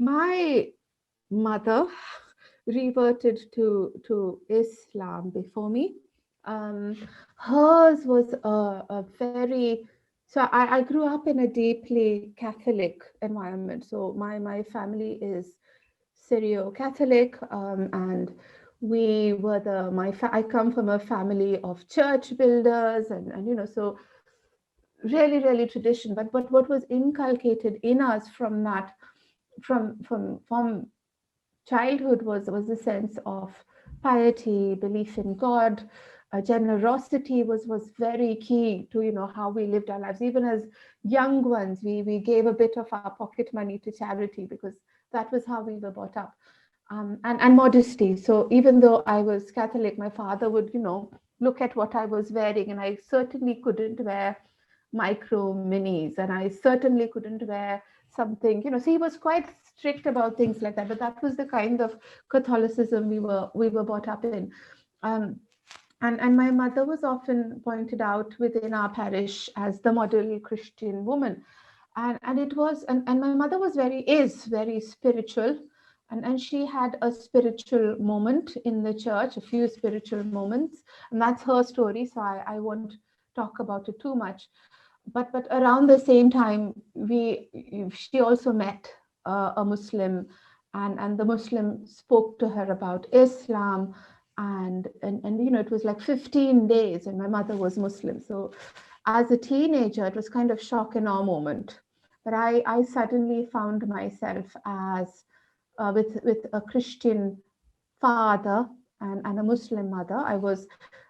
My mother reverted to Islam before me. Um, Hers was a very, so I grew up in a deeply Catholic environment. So my family is Syrio-Catholic, and we were I come from a family of church builders, and so really tradition. But what was inculcated in us from that, from childhood, was a sense of piety, belief in God. Generosity was very key to how we lived our lives. Even as young ones, we gave a bit of our pocket money to charity, because that was how we were brought up. And modesty. So even though I was Catholic, my father would look at what I was wearing, and I certainly couldn't wear micro minis, and I certainly couldn't wear something, so he was quite strict about things like that. But that was the kind of Catholicism we were brought up in. Um, and my mother was often pointed out within our parish as the model Christian woman. And it was, and my mother is very spiritual. And she had a spiritual moment in the church, a few spiritual moments. And that's her story, so I won't talk about it too much. But around the same time, she also met a Muslim, and the Muslim spoke to her about Islam, and it was like 15 days, and my mother was Muslim. So as a teenager, it was kind of shock and awe moment. But I suddenly found myself as with a Christian father and a Muslim mother.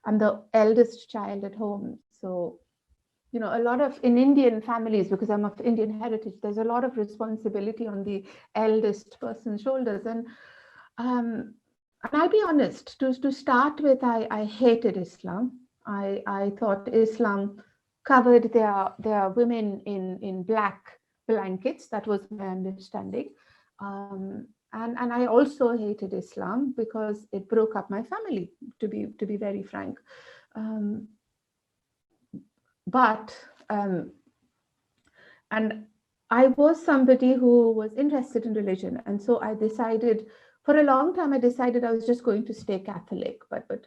I'm the eldest child at home. So a lot of, in Indian families, because I'm of Indian heritage, there's a lot of responsibility on the eldest person's shoulders. And I'll be honest, to start with, I hated Islam. I thought Islam covered their women in black blankets. That was my understanding. And I also hated Islam because it broke up my family, to be very frank. But and I was somebody who was interested in religion, and so I decided, for a long time, I decided I was just going to stay Catholic. But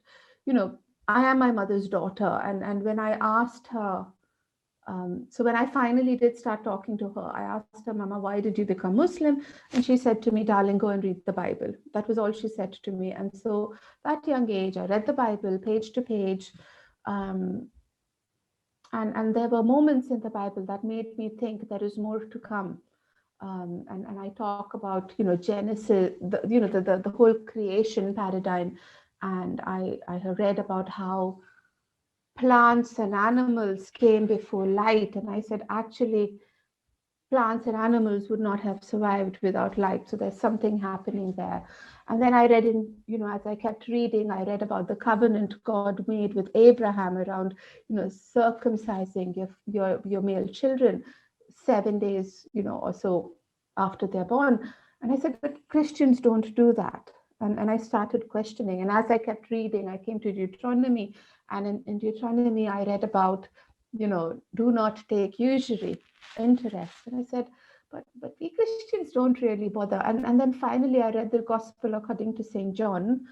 I am my mother's daughter, and when I asked her, so when I finally did start talking to her, I asked her, Mama, why did you become Muslim? And she said to me, darling, go and read the Bible. That was all she said to me. And so that young age, I read the Bible page to page. And there were moments in the Bible that made me think there is more to come. And I talk about, Genesis, the whole creation paradigm. And I have read about how plants and animals came before light. And I said, actually, plants and animals would not have survived without light. So there's something happening there. And then I read as I kept reading, I read about the covenant God made with Abraham around, circumcising your male children 7 days, or so after they're born. And I said, but Christians don't do that. And I started questioning. And as I kept reading, I came to Deuteronomy. And in Deuteronomy, I read about, do not take usury, interest. And I said, but we Christians don't really bother. And then finally, I read the Gospel according to St. John.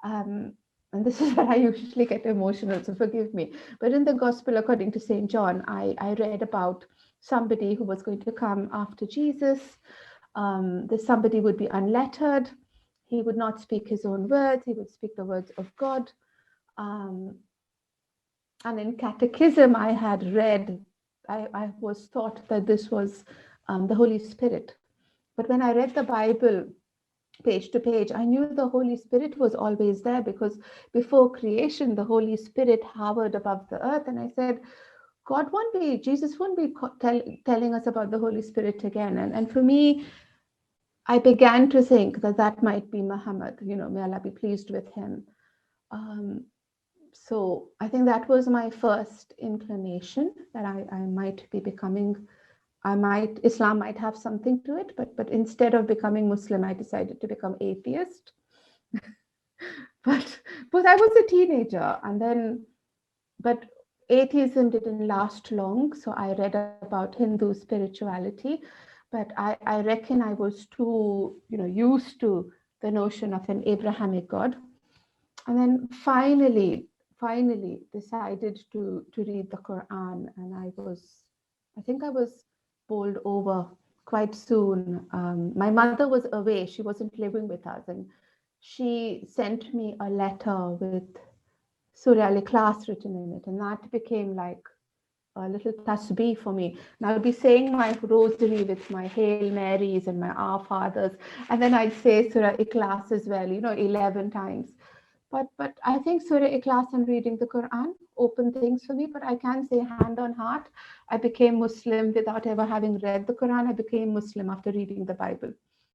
And this is where I usually get emotional, so forgive me. But in the Gospel according to St. John, I read about somebody who was going to come after Jesus. This somebody would be unlettered. He would not speak his own words. He would speak the words of God. And in Catechism, I had read, I was taught that this was the Holy Spirit. But when I read the Bible page to page, I knew the Holy Spirit was always there, because before creation, the Holy Spirit hovered above the earth. And I said, Jesus won't be telling us about the Holy Spirit again. And for me, I began to think that might be Muhammad, may Allah be pleased with him. So I think that was my first inclination, that I might be becoming, Islam might have something to it, but instead of becoming Muslim, I decided to become atheist. but I was a teenager, but atheism didn't last long. So I read about Hindu spirituality. but I reckon I was too, used to the notion of an Abrahamic God. And then finally decided to read the Quran. And I think I was bowled over quite soon. My mother was away, she wasn't living with us. And she sent me a letter with Surah Al-Ikhlas written in it. And that became like a little tasbih for me. And I'll be saying my rosary with my Hail Marys and my Our Fathers. And then I'd say Surah Ikhlas as well, 11 times. But I think Surah Ikhlas and reading the Quran open things for me. But I can say, hand on heart, I became Muslim without ever having read the Quran. I became Muslim after reading the Bible.